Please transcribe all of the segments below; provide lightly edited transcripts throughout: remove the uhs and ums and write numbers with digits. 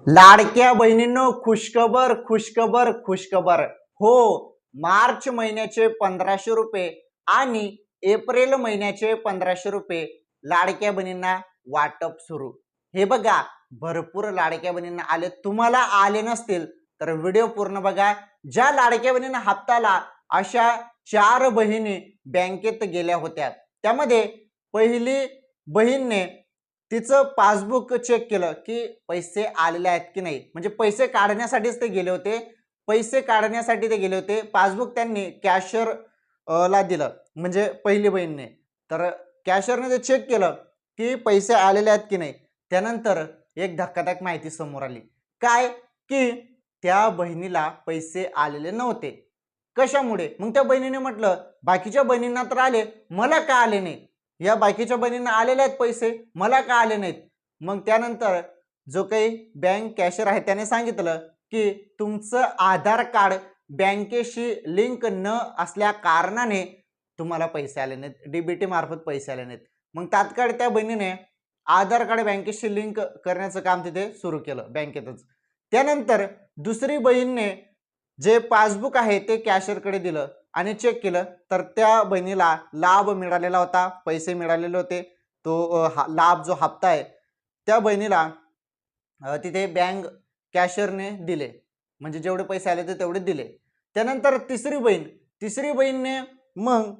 लाडक्या बहिणींनो, खुशखबर खुशखबर खुशखबर. हो, मार्च महिन्याचे 1500 रुपये आणि एप्रिल महिन्याचे 1500 रुपये लाडक्या बहिणींना वाटप सुरू. हे बघा, भरपूर लाडक्या बहिणींना आले. तुम्हाला आले नसतील तर व्हिडिओ पूर्ण बघा. ज्या लाडक्या बहिणींना हप्ताला अशा 4 बहिणी बँकेत गेल्या होत्या, त्यामध्ये पहिली बहीणने तिचं पासबुक चेक केलं की पैसे आलेले आहेत की नाही. म्हणजे पैसे काढण्यासाठीच ते गेले होते. पैसे काढण्यासाठी ते गेले होते. पासबुक त्यांनी कॅशियर ला दिलं, म्हणजे पहिली बहीणने. तर कॅशियरने ते चेक केलं की पैसे आलेले आहेत की नाही. त्यानंतर एक धक्कादायक माहिती समोर आली. काय की त्या बहिणीला पैसे आलेले नव्हते. कशामुळे? मग त्या बहिणीने म्हटलं, बाकीच्या बहिणींना तर आले, मला का आले नाही? या बाकीच्या बहिणींना आलेले आहेत पैसे, मला का आले नाहीत? मग त्यानंतर जो काही बँक कॅशियर आहे त्याने सांगितलं की तुमचं आधार कार्ड बँकेशी लिंक न असल्या कारणाने तुम्हाला पैसे आले नाहीत, डीबीटी मार्फत पैसे आले नाहीत. मग तात्काळ त्या बहिणीने आधार कार्ड बँकेशी लिंक करण्याचं काम तिथे सुरू केलं बँकेतच. त्यानंतर दुसरी बहीणने जे पासबुक आहे ते कॅशियरकडे दिलं आणि चेक केलं, तर त्या बहिणीला लाभ मिळालेला होता, पैसे मिळालेले होते. तो लाभ जो हप्ता आहे त्या बहिणीला तिथे बँक कॅशियरने दिले, म्हणजे जेवढे पैसे आले ते तेवढे दिले. त्यानंतर तिसरी बहीणने मग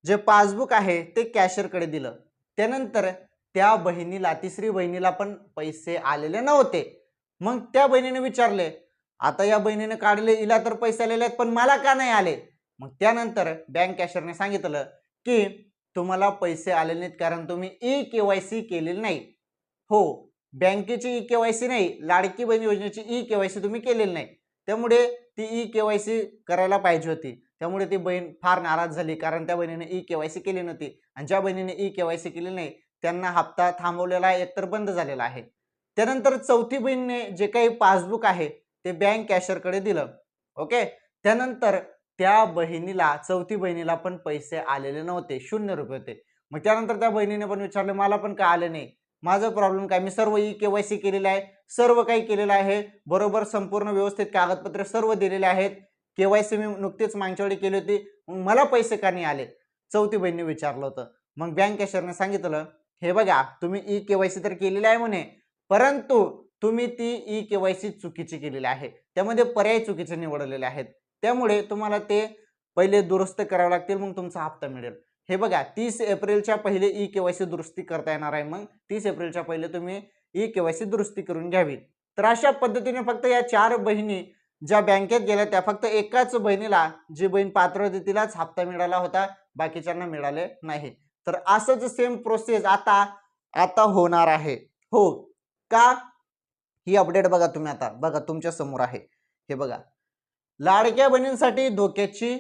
जे पासबुक आहे ते कॅशियरकडे दिलं. त्यानंतर त्या बहिणीला, तिसरी बहिणीला पण पैसे आलेले नव्हते. मग त्या बहिणीने विचारले, आता या बहिणीने काढले, हिला तर पैसे आलेले आहेत पण मला का नाही आले? मग त्यानंतर बँक कॅशियरने सांगितलं की तुम्हाला पैसे आले नाहीत कारण तुम्ही ई-केवायसी केलेली नाही. हो, बँकेची ई-केवायसी नाही, लाडकी बहीण योजनेची ई-केवायसी तुम्ही केलेली नाही. त्यामुळे ती ई-केवायसी करायला पाहिजे होती. त्यामुळे ती बहीण फार नाराज झाली, कारण त्या बहिणीने ई-केवायसी केली नव्हती. आणि ज्या बहिणीने ई-केवायसी केली नाही त्यांना हप्ता थांबवलेला एकतर बंद झालेला आहे. त्यानंतर चौथी बहीणने जे काही पासबुक आहे ते बँक कॅशियरकडे दिलं. ओके. त्यानंतर त्या बहिणीला, चौथी बहिणीला पण पैसे आलेले नव्हते, 0 रुपये होते. मग त्यानंतर त्या बहिणीने पण विचारले, मला पण का आले नाही? माझं प्रॉब्लेम काय? मी सर्व ई-केवायसी केलेलं आहे, सर्व काही केलेलं आहे, बरोबर संपूर्ण व्यवस्थित कागदपत्रे सर्व दिलेले आहेत. केवायसी मी नुकतीच मागच्या वेळी केली होती, मग मला पैसे का नाही आले? चौथी बहिणीने विचारलं होतं. मग बँक कॅशियरने सांगितलं, हे बघा, तुम्ही ई-केवायसी तर केलेली आहे म्हणे, परंतु तुम्ही ती ई-केवायसी चुकीची केलेली आहे. त्यामध्ये पर्याय चुकीचे निवडलेले आहेत. त्यामुळे तुम्हाला ते पहिले दुरुस्त करावे लागतील, मग तुमचा हप्ता मिळेल. हे बघा, 30 एप्रिलच्या पहिले ई-केवायसी दुरुस्ती करता येणार आहे. मग 30 एप्रिलच्या पहिले तुम्ही ई-केवायसी दुरुस्ती करून घ्यावी. तर अशा पद्धतीने फक्त या 4 बहिणी ज्या बँकेत गेल्या, त्या फक्त एकाच बहिणीला, जी बहीण पात्र होती तिलाच हप्ता मिळाला होता, बाकीच्यांना मिळाले नाही. तर असंच सेम प्रोसेस आता होणार आहे. हो का? ही अपडेट बघा तुम्ही, आता बघा तुमच्या समोर आहे. हे बघा, लाडक्या बहिणींसाठी धोक्याची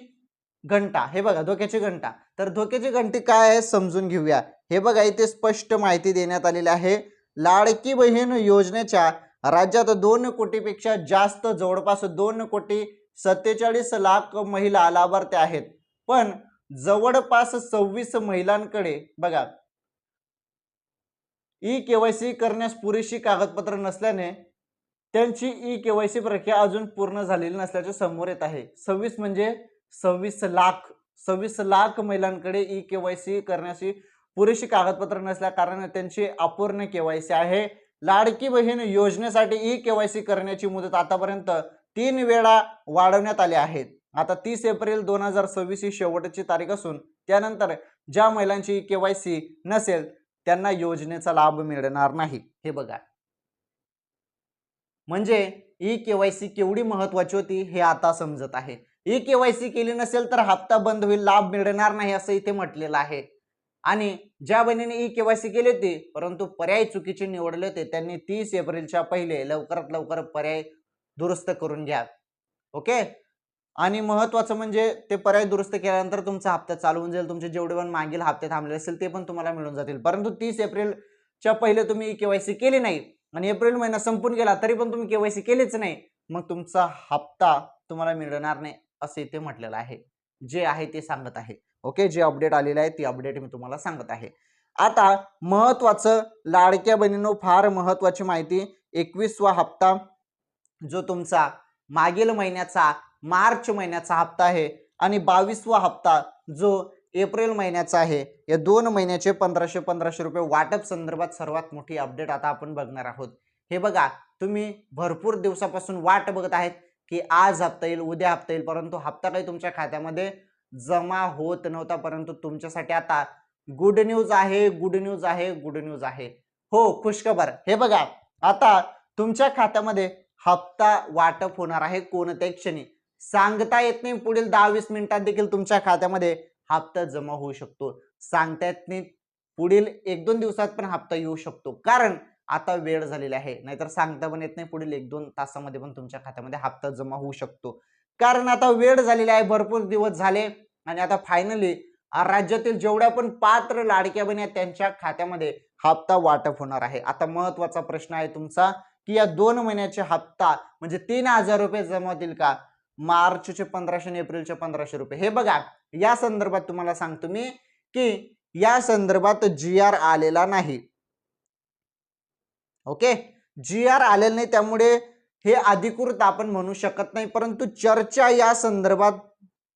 घंटा. हे बघा, धोक्याची घंटा. तर धोक्याची घंटी काय आहे समजून घेऊया. हे बघा, इथे स्पष्ट माहिती देण्यात आलेली आहे. लाडकी बहीण योजनेच्या राज्यात 2 कोटीपेक्षा जास्त, जवळपास 2,47,00,000 महिला लाभार्थी आहेत. पण जवळपास 26 महिलांकडे बघा, ई-केवायसी करण्यास पुरेशी कागदपत्र नसल्याने त्यांची ई-केवायसी प्रक्रिया अजून पूर्ण झालेली नसल्याचे समोर येत आहे. 26 म्हणजे 26 लाख महिलांकडे ई-केवायसी करण्याची पुरेशी कागदपत्र नसल्या कारणाने त्यांची अपूर्ण केवायसी आहे. लाडकी बहीण योजनेसाठी ई-केवायसी करण्याची मुदत आतापर्यंत 3 वेळा वाढवण्यात आली आहे. आता 30 एप्रिल 2026 ही शेवटची तारीख असून त्यानंतर ज्या महिलांची ई-केवायसी नसेल त्यांना योजनेचा लाभ मिळणार नाही. हे बघा, म्हणजे ई-केवायसी केवढी महत्वाची होती हे आता समजत आहे. ई-केवायसी केली नसेल तर हप्ता बंद होईल, लाभ मिळणार नाही असं इथे म्हटलेलं आहे. आणि ज्या बहिणीने ई-केवायसी केली होती परंतु पर्याय चुकीचे निवडले होते, त्यांनी 30 एप्रिलच्या पहिले लवकरात लवकर पर्याय दुरुस्त करून घ्या. ओके. आणि महत्वाचं म्हणजे ते पर्याय दुरुस्त केल्यानंतर तुमचा हप्ता चालू होऊन जाईल. तुमचे जेवढे पण मागील हप्ते थांबले असेल ते पण तुम्हाला मिळून जातील. परंतु 30 एप्रिलच्या पहिले तुम्ही केवायसी केली नाही आणि एप्रिल महिना संपून गेला तरी पण तुम्ही केवायसी केलीच नाही, मग तुमचा हप्ता तुम्हाला मिळणार नाही असे इथे म्हटलेलं आहे. जे आहे ते सांगत आहे. ओके, जे अपडेट आलेलं आहे ती अपडेट मी तुम्हाला सांगत आहे. आता महत्वाचं, लाडक्या बहिणींनो, फार महत्वाची माहिती, 21वा हप्ता जो तुमचा मागील महिन्याचा मार्च महिन्याचा हप्ता आहे आणि 22वा हप्ता जो एप्रिल महिन्याचा आहे. या 2 महिन्याचे 1500 रुपये वाटप संदर्भात सर्वात मोठी अपडेट आता आपण बघणार आहोत. हे बघा, तुम्ही भरपूर दिवसापासून वाट बघत आहेत की आज हप्ता येईल, उद्या हप्ता येईल, परंतु हप्ता काही तुमच्या खात्यामध्ये जमा होत नव्हता. परंतु तुमच्यासाठी आता गुड न्यूज आहे, गुड न्यूज आहे, गुड न्यूज आहे. हो, खुशखबर. हे बघा, आता तुमच्या खात्यामध्ये हप्ता वाटप होणार आहे कोणत्याही क्षणी. सांगता येत नाही, पुढील 10-20 मिनिटात देखील तुमच्या खात्यामध्ये हप्ता जमा होऊ शकतो. सांगता येत नाही, पुढील 1-2 दिवसात पण हप्ता येऊ शकतो. कारण आता वेळ झालेली आहे. नाहीतर सांगता पण येत नाही, पुढील 1-2 तासामध्ये पण तुमच्या खात्यामध्ये हप्ता जमा होऊ शकतो. कारण आता वेळ झालेली आहे, भरपूर दिवस झाले आणि आता फायनली राज्यातील जेवढ्या पण पात्र लाडक्या बहिणी आहेत त्यांच्या खात्यामध्ये हप्ता वाटप होणार आहे. आता महत्वाचा प्रश्न आहे तुमचा की या 2 महिन्याचे हप्ता म्हणजे 3000 रुपये जमा होतील का? मार्चचे 1500 आणि एप्रिलचे 1500 रुपये. हे बघा, या संदर्भात तुम्हाला सांगतो मी की या संदर्भात GR आलेला नाही. ओके, GR आलेला नाही, त्यामुळे हे अधिकृत आपण म्हणू शकत नाही. परंतु चर्चा या संदर्भात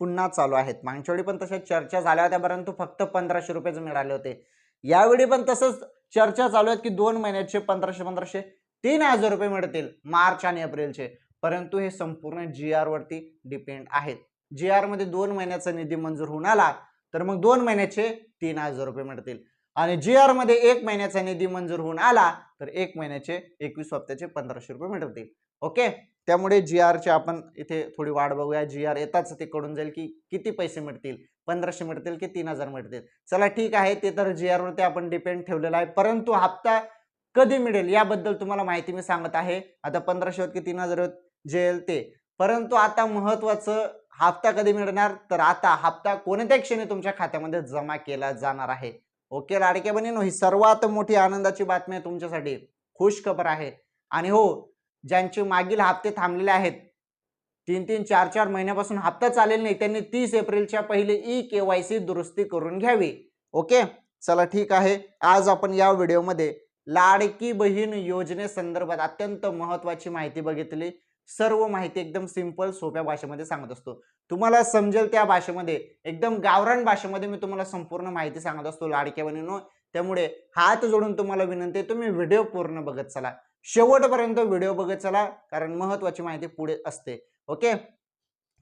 पुन्हा चालू आहेत. मागच्या वेळी पण तशा चर्चा झाल्या होत्या, परंतु फक्त 1500 रुपयेच मिळाले होते. यावेळी पण तसंच चर्चा चालू आहेत की 2 महिन्याचे 1500 3000 रुपये मिळतील मार्च आणि एप्रिलचे. परंतु हे संपूर्ण GR वरती डिपेंड आहेत. GR मध्ये 2 महिन्याचा निधी मंजूर होऊन आला तर मग 2 महिन्याचे 3000 रुपये मिळतील आणि GR मध्ये 1 महिन्याचा निधी मंजूर होऊन आला तर 1 महिन्याचे 21 हप्त्याचे 1500 रुपये मिळतील. ओके, त्यामुळे GR ची आपण इथे थोडी वाट बघूया. GR येताच ते कळून जाईल की किती पैसे मिळतील, 1500 मिळतील की 3000 मिळतील. चला ठीक आहे, ते तर GR वरती आपण डिपेंड ठेवलेला आहे. परंतु हप्ता कधी मिळेल याबद्दल तुम्हाला माहिती मी सांगत आहे. आता 1500 की 3000 जे येईल ते. परंतु आता महत्वाचं, हप्ता कधी मिळणार तर आता हप्ता कोणत्या क्षणी तुमच्या खात्यामध्ये जमा केला जाणार आहे. ओके लाडक्या बहिणींनो, ही सर्वात मोठी आनंदाची बातमी आहे तुमच्यासाठी, खुश खबर आहे. आणि हो, ज्यांचे मागील हप्ते थांबलेले आहेत, 3-3, 4-4 महिन्यापासून हप्ता चालेल नाही, त्यांनी 30 एप्रिलच्या पहिले KYC दुरुस्ती करून घ्यावी. ओके, चला ठीक आहे. आज आपण या व्हिडिओमध्ये लाडकी बहीण योजनेसंदर्भात अत्यंत महत्वाची माहिती बघितली. सर्व माहिती एकदम सिंपल सोप्या भाषेमध्ये सांगत असतो. तुम्हाला समजेल त्या भाषेमध्ये, एकदम गावरान भाषेमध्ये मी तुम्हाला संपूर्ण माहिती सांगत असतो लाडक्या बहिणींनो. त्यामुळे हात जोडून तुम्हाला विनंती आहे, तुम्ही व्हिडिओ पूर्ण बघत चला, शेवटपर्यंत व्हिडिओ बघत चला, कारण महत्वाची माहिती पुढे असते. ओके,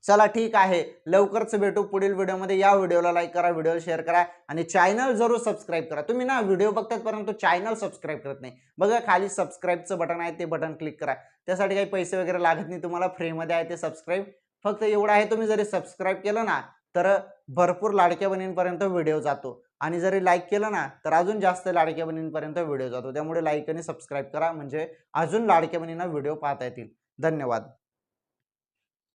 चला ठीक आहे, लवकरच भेटू पुढील व्हिडिओमध्ये. या व्हिडिओला लाईक करा, व्हिडिओ शेअर करा आणि चॅनल जरूर सबस्क्राईब करा. तुम्ही ना व्हिडिओ बघतात परंतु चॅनल सबस्क्राईब करत नाही. बघा खाली सबस्क्राईबचं बटन आहे, ते बटन क्लिक करा. त्यासाठी काही पैसे वगैरे लागत नाही, तुम्हाला फ्रीमध्ये आहे ते सबस्क्राईब. फक्त एवढं आहे, तुम्ही जरी सबस्क्राईब केलं ना तर भरपूर लाडक्या बहिणींपर्यंत व्हिडिओ जातो आणि जरी लाईक केलं ना तर अजून जास्त लाडक्या बहिणींपर्यंत व्हिडिओ जातो. त्यामुळे लाईक आणि सबस्क्राईब करा, म्हणजे अजून लाडक्या बहिणींना व्हिडिओ पाहता येतील. धन्यवाद.